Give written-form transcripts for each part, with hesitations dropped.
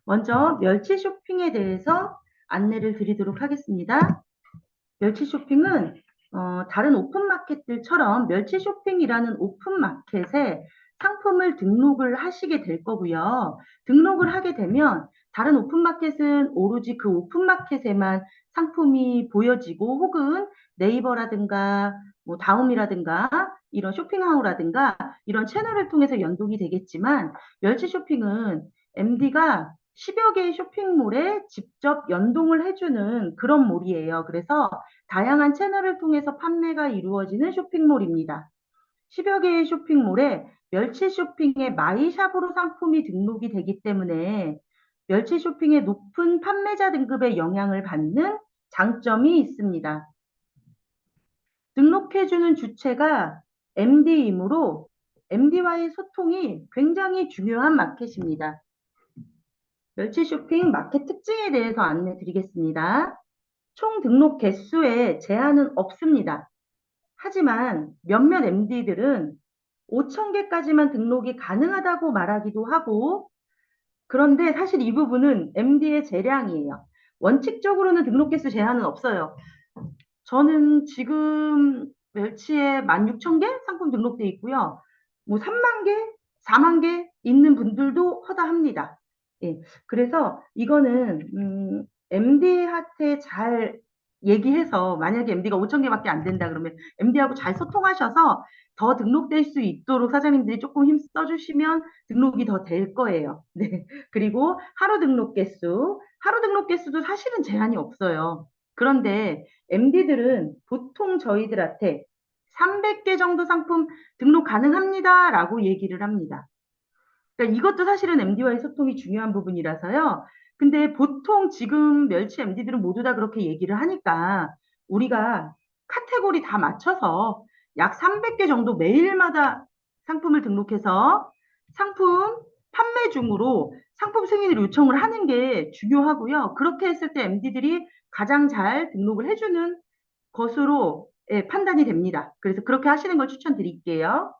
먼저 멸치 쇼핑에 대해서 안내를 드리도록 하겠습니다. 멸치 쇼핑은 다른 오픈마켓들처럼 멸치 쇼핑이라는 오픈마켓에 상품을 등록을 하시게 될 거고요. 등록을 하게 되면 다른 오픈마켓은 오로지 그 오픈마켓에만 상품이 보여지고 혹은 네이버라든가 뭐 다음이라든가 이런 쇼핑하우라든가 이런 채널을 통해서 연동이 되겠지만 멸치 쇼핑은 MD가 10여 개의 쇼핑몰에 직접 연동을 해주는 그런 몰이에요. 그래서 다양한 채널을 통해서 판매가 이루어지는 쇼핑몰입니다. 10여 개의 쇼핑몰에 멸치 쇼핑의 마이샵으로 상품이 등록이 되기 때문에 멸치 쇼핑의 높은 판매자 등급의 영향을 받는 장점이 있습니다. 등록해주는 주체가 MD이므로 MD와의 소통이 굉장히 중요한 마켓입니다. 멸치 쇼핑 마켓 특징에 대해서 안내 드리겠습니다. 총 등록 개수에 제한은 없습니다. 하지만 몇몇 MD들은 5천 개까지만 등록이 가능하다고 말하기도 하고, 그런데 사실 이 부분은 MD의 재량이에요. 원칙적으로는 등록 개수 제한은 없어요. 저는 지금 멸치에 16,000개 상품 등록돼 있고요. 뭐 3만 개, 4만 개 있는 분들도 허다합니다. 예, 그래서 이거는 MD한테 잘 얘기해서 만약에 MD가 5천 개밖에 안 된다 그러면 MD하고 잘 소통하셔서 더 등록될 수 있도록 사장님들이 조금 힘 써주시면 등록이 더 될 거예요. 네. 그리고 하루 등록 개수도 사실은 제한이 없어요. 그런데 MD들은 보통 저희들한테 300개 정도 상품 등록 가능합니다라고 얘기를 합니다. 그러니까 이것도 사실은 MD와의 소통이 중요한 부분이라서요. 근데 보통 지금 멸치 MD들은 모두 다 그렇게 얘기를 하니까 우리가 카테고리 다 맞춰서 약 300개 정도 매일마다 상품을 등록해서 상품 판매 중으로 상품 승인을 요청을 하는 게 중요하고요. 그렇게 했을 때 MD들이 가장 잘 등록을 해주는 것으로 예, 판단이 됩니다. 그래서 그렇게 하시는 걸 추천드릴게요.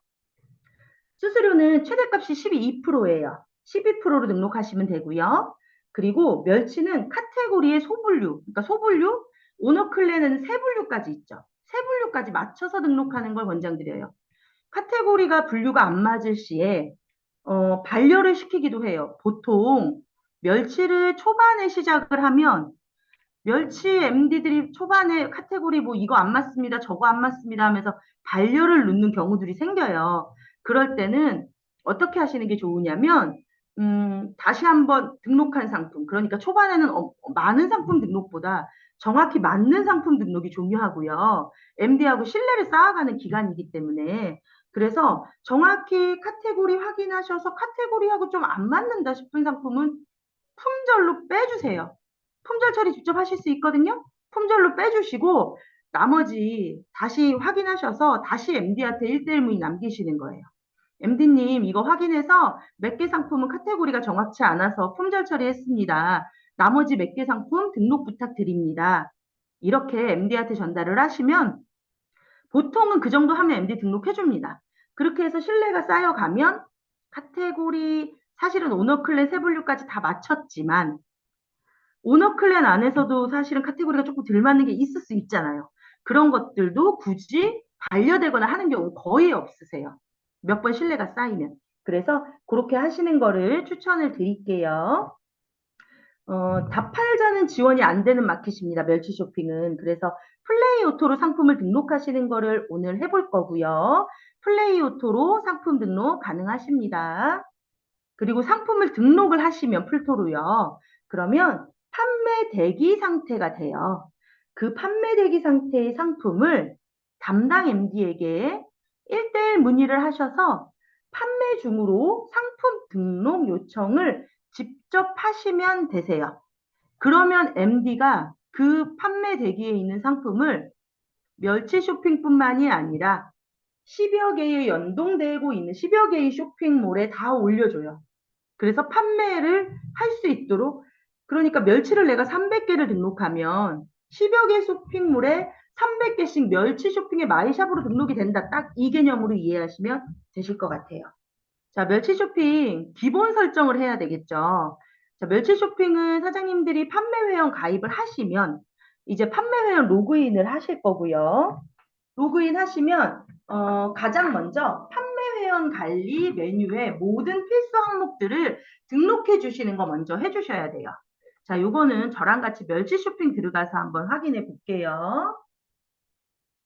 수수료는 최대값이 12%예요. 12%로 등록하시면 되고요. 그리고 멸치는 카테고리의 소분류, 그러니까 소분류, 오너클레는 세분류까지 있죠. 세분류까지 맞춰서 등록하는 걸 권장드려요. 카테고리가 분류가 안 맞을 시에 반려를 시키기도 해요. 보통 멸치를 초반에 시작을 하면 멸치 MD들이 초반에 카테고리 뭐 이거 안 맞습니다, 저거 안 맞습니다 하면서 반려를 넣는 경우들이 생겨요. 그럴 때는 어떻게 하시는 게 좋으냐면, 다시 한번 등록한 상품, 그러니까 초반에는 많은 상품 등록보다 정확히 맞는 상품 등록이 중요하고요. MD하고 신뢰를 쌓아가는 기간이기 때문에. 그래서 정확히 카테고리 확인하셔서 카테고리하고 좀 안 맞는다 싶은 상품은 품절로 빼주세요. 품절 처리 직접 하실 수 있거든요. 품절로 빼주시고 나머지 다시 확인하셔서 다시 MD한테 1대1 문의 남기시는 거예요. MD님, 이거 확인해서 몇 개 상품은 카테고리가 정확치 않아서 품절 처리했습니다. 나머지 몇 개 상품 등록 부탁드립니다. 이렇게 MD한테 전달을 하시면 보통은 그 정도 하면 MD 등록해줍니다. 그렇게 해서 신뢰가 쌓여가면 카테고리, 사실은 오너클랜 세분류까지 다 맞췄지만 오너클랜 안에서도 사실은 카테고리가 조금 덜 맞는 게 있을 수 있잖아요. 그런 것들도 굳이 반려되거나 하는 경우 거의 없으세요. 몇 번 신뢰가 쌓이면. 그래서 그렇게 하시는 거를 추천을 드릴게요. 다팔자는 지원이 안 되는 마켓입니다. 멸치 쇼핑은. 그래서 플레이 오토로 상품을 등록하시는 거를 오늘 해볼 거고요. 플레이 오토로 상품 등록 가능하십니다. 그리고 상품을 등록을 하시면 풀토로요. 그러면 판매 대기 상태가 돼요. 그 판매 대기 상태의 상품을 담당 MD에게 1대1 문의를 하셔서 판매 중으로 상품 등록 요청을 직접 하시면 되세요. 그러면 MD가 그 판매 대기에 있는 상품을 멸치 쇼핑뿐만이 아니라 10여 개의 연동되고 있는 10여 개의 쇼핑몰에 다 올려줘요. 그래서 판매를 할 수 있도록, 그러니까 멸치를 내가 300개를 등록하면 10여 개 쇼핑몰에 300개씩 멸치 쇼핑의 마이샵으로 등록이 된다. 딱 이 개념으로 이해하시면 되실 것 같아요. 자, 멸치 쇼핑 기본 설정을 해야 되겠죠. 자, 멸치 쇼핑은 사장님들이 판매 회원 가입을 하시면 이제 판매 회원 로그인을 하실 거고요. 로그인 하시면 가장 먼저 판매 회원 관리 메뉴에 모든 필수 항목들을 등록해 주시는 거 먼저 해 주셔야 돼요. 자, 요거는 저랑 같이 멸치 쇼핑 들어가서 한번 확인해 볼게요.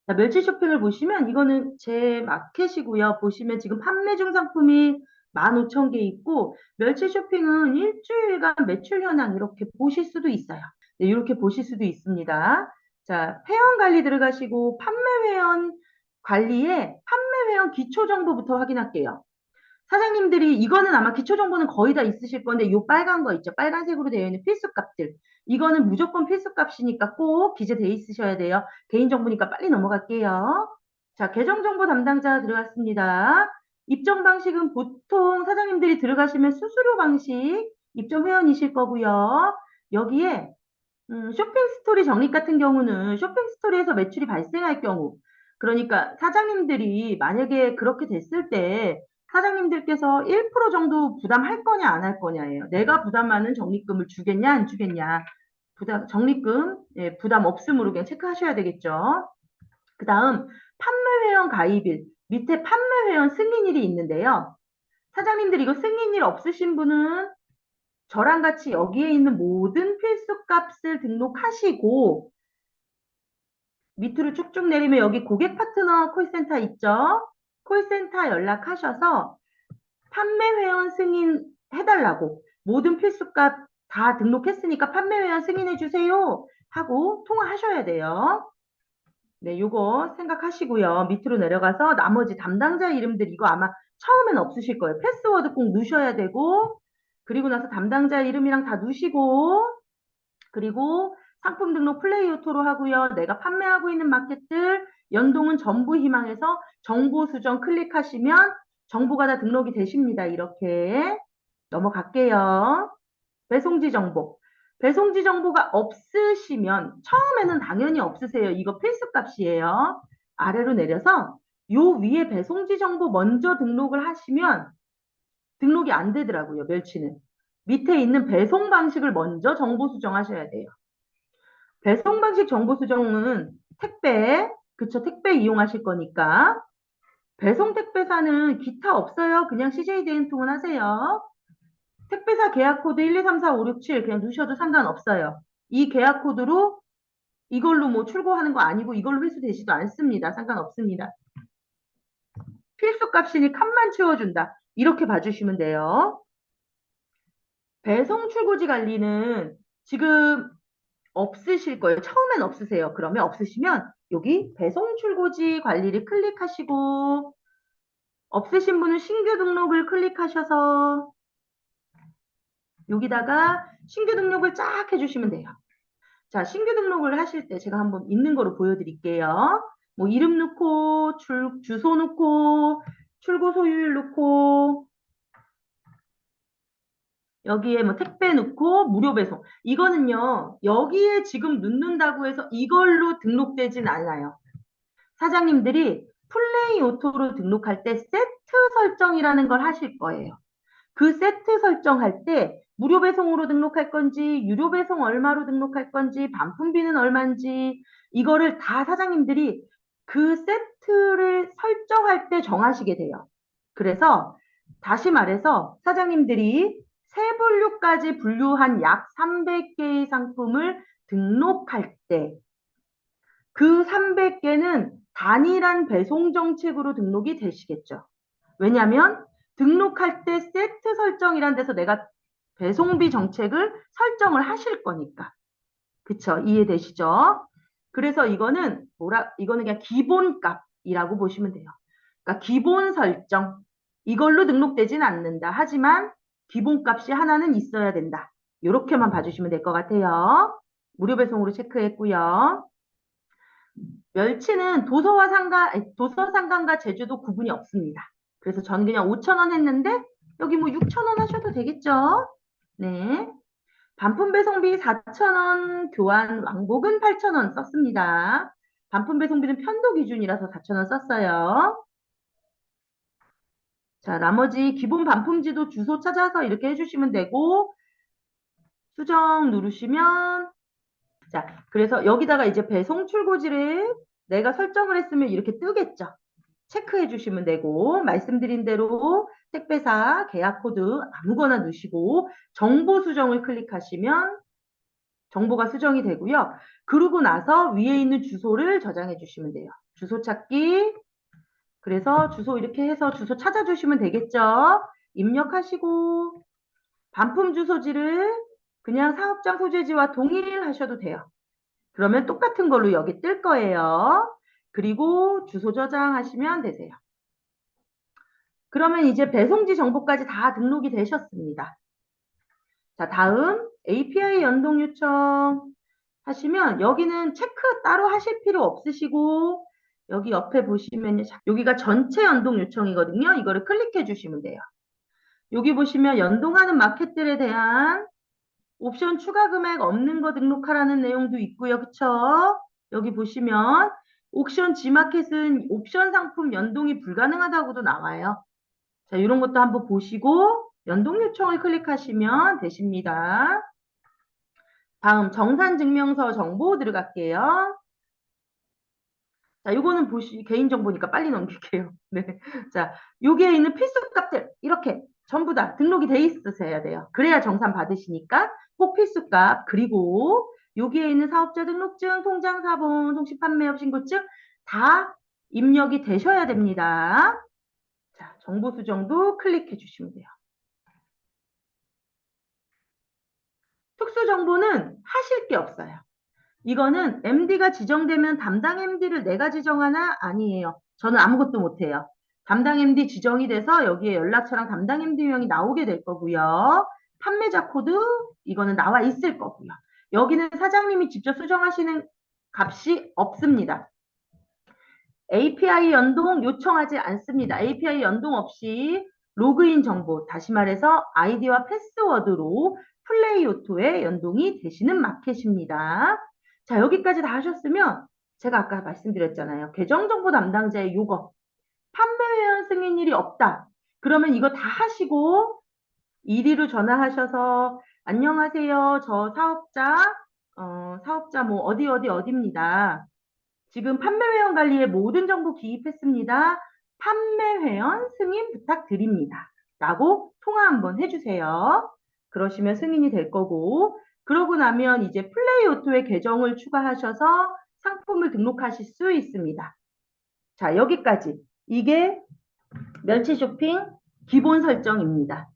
자, 멸치 쇼핑을 보시면 이거는 제 마켓이고요. 보시면 지금 판매 중 상품이 15,000개 있고 멸치 쇼핑은 일주일간 매출 현황 이렇게 보실 수도 있어요. 네, 이렇게 보실 수도 있습니다. 자, 회원 관리 들어가시고 판매 회원 관리에 판매 회원 기초 정보부터 확인할게요. 사장님들이 이거는 아마 기초 정보는 거의 다 있으실 건데 요 빨간 거 있죠. 빨간색으로 되어 있는 필수 값들. 이거는 무조건 필수 값이니까 꼭 기재돼 있으셔야 돼요. 개인 정보니까 빨리 넘어갈게요. 자, 계정 정보 담당자 들어갔습니다. 입점 방식은 보통 사장님들이 들어가시면 수수료 방식 입점 회원이실 거고요. 여기에 쇼핑 스토리 적립 같은 경우는 쇼핑 스토리에서 매출이 발생할 경우, 그러니까 사장님들이 만약에 그렇게 됐을 때 사장님들께서 1% 정도 부담할 거냐 안 할 거냐예요. 내가 부담하는 적립금을 주겠냐 안 주겠냐. 적립금 예, 부담 없음으로 그냥 체크하셔야 되겠죠. 그 다음 판매 회원 가입일 밑에 판매 회원 승인일이 있는데요. 사장님들 이거 승인일 없으신 분은 저랑 같이 여기에 있는 모든 필수 값을 등록하시고 밑으로 쭉쭉 내리면 여기 고객 파트너 콜센터 있죠? 콜센터 연락하셔서 판매 회원 승인 해달라고 모든 필수 값 다 등록했으니까 판매 회원 승인해 주세요 하고 통화하셔야 돼요. 네, 요거 생각하시고요. 밑으로 내려가서 나머지 담당자 이름들 이거 아마 처음엔 없으실 거예요. 패스워드 꼭 넣으셔야 되고 그리고 나서 담당자 이름이랑 다 넣으시고 그리고 상품 등록 플레이 오토로 하고요. 내가 판매하고 있는 마켓들 연동은 전부 희망해서 정보 수정 클릭하시면 정보가 다 등록이 되십니다. 이렇게 넘어갈게요. 배송지 정보. 배송지 정보가 없으시면 처음에는 당연히 없으세요. 이거 필수 값이에요. 아래로 내려서 요 위에 배송지 정보 먼저 등록을 하시면 등록이 안 되더라고요. 멸치는. 밑에 있는 배송 방식을 먼저 정보 수정하셔야 돼요. 배송 방식 정보 수정은 택배, 그쵸? 택배 이용하실 거니까. 배송 택배사는 기타 없어요. 그냥 CJ 대행통은 하세요. 택배사 계약 코드 1, 2, 3, 4, 5, 6, 7 그냥 넣으셔도 상관없어요. 이 계약 코드로 이걸로 뭐 출고하는 거 아니고 이걸로 회수되지도 않습니다. 상관없습니다. 필수 값이니 칸만 채워준다. 이렇게 봐주시면 돼요. 배송 출고지 관리는 지금 없으실 거예요. 처음엔 없으세요. 그러면 없으시면 여기 배송 출고지 관리를 클릭하시고 없으신 분은 신규 등록을 클릭하셔서 여기다가 신규 등록을 쫙 해주시면 돼요. 자, 신규 등록을 하실 때 제가 한번 있는 거로 보여드릴게요. 뭐 이름 넣고 주소 넣고 출고 소유일 넣고 여기에 뭐 택배 넣고 무료 배송. 이거는요. 여기에 지금 넣는다고 해서 이걸로 등록되진 않아요. 사장님들이 플레이 오토로 등록할 때 세트 설정이라는 걸 하실 거예요. 그 세트 설정할 때 무료 배송으로 등록할 건지 유료 배송 얼마로 등록할 건지 반품비는 얼마인지 이거를 다 사장님들이 그 세트를 설정할 때 정하시게 돼요. 그래서 다시 말해서 사장님들이 세 분류까지 분류한 약 300개의 상품을 등록할 때 그 300개는 단일한 배송 정책으로 등록이 되시겠죠. 왜냐하면 등록할 때 세트 설정이란 데서 내가 배송비 정책을 설정을 하실 거니까. 그쵸? 이해되시죠? 그래서 이거는 그냥 기본값이라고 보시면 돼요. 그러니까 기본 설정. 이걸로 등록되진 않는다. 하지만 기본값이 하나는 있어야 된다. 이렇게만 봐주시면 될 것 같아요. 무료 배송으로 체크했고요. 멸치는 도서 상관과 제주도 구분이 없습니다. 그래서 저는 그냥 5,000원 했는데 여기 뭐 6,000원 하셔도 되겠죠? 네. 반품 배송비 4,000원, 교환 왕복은 8,000원 썼습니다. 반품 배송비는 편도 기준이라서 4,000원 썼어요. 자, 나머지 기본 반품지도 주소 찾아서 이렇게 해주시면 되고 수정 누르시면 자, 그래서 여기다가 이제 배송 출고지를 내가 설정을 했으면 이렇게 뜨겠죠. 체크해 주시면 되고 말씀드린 대로 택배사 계약 코드 아무거나 넣으시고 정보 수정을 클릭하시면 정보가 수정이 되고요. 그러고 나서 위에 있는 주소를 저장해 주시면 돼요. 주소 찾기. 그래서 주소 이렇게 해서 주소 찾아주시면 되겠죠. 입력하시고 반품 주소지를 그냥 사업장 소재지와 동일하셔도 돼요. 그러면 똑같은 걸로 여기 뜰 거예요. 그리고 주소 저장하시면 되세요. 그러면 이제 배송지 정보까지 다 등록이 되셨습니다. 자, 다음 API 연동 요청 하시면 여기는 체크 따로 하실 필요 없으시고 여기 옆에 보시면 여기가 전체 연동 요청이거든요. 이거를 클릭해 주시면 돼요. 여기 보시면 연동하는 마켓들에 대한 옵션 추가 금액 없는 거 등록하라는 내용도 있고요. 그쵸? 여기 보시면 옵션 G마켓은 옵션 상품 연동이 불가능하다고도 나와요. 자, 이런 것도 한번 보시고 연동 요청을 클릭하시면 되십니다. 다음 정산증명서 정보 들어갈게요. 자, 요거는 개인정보니까 빨리 넘길게요. 네. 자, 여기에 있는 필수값들 이렇게 전부 다 등록이 돼 있으셔야 돼요. 그래야 정산 받으시니까 꼭 필수값 그리고 여기에 있는 사업자 등록증, 통장 사본, 통신 판매업 신고증 다 입력이 되셔야 됩니다. 자, 정보 수정도 클릭해 주시면 돼요. 특수 정보는 하실 게 없어요. 이거는 MD가 지정되면 담당 MD를 내가 지정하나? 아니에요. 저는 아무것도 못해요. 담당 MD 지정이 돼서 여기에 연락처랑 담당 MD명이 나오게 될 거고요. 판매자 코드 이거는 나와 있을 거고요. 여기는 사장님이 직접 수정하시는 값이 없습니다. API 연동 요청하지 않습니다. API 연동 없이 로그인 정보, 다시 말해서 아이디와 패스워드로 플레이오토에 연동이 되시는 마켓입니다. 자, 여기까지 다 하셨으면 제가 아까 말씀드렸잖아요. 계정정보 담당자의 요거 판매회원 승인일이 없다. 그러면 이거 다 하시고 1위로 전화하셔서 안녕하세요. 저 사업자 뭐 어디입니다. 지금 판매회원 관리에 모든 정보 기입했습니다. 판매회원 승인 부탁드립니다. 라고 통화 한번 해주세요. 그러시면 승인이 될 거고 그러고 나면 이제 플레이오토에 계정을 추가하셔서 상품을 등록하실 수 있습니다. 자, 여기까지. 이게 멸치 쇼핑 기본 설정입니다.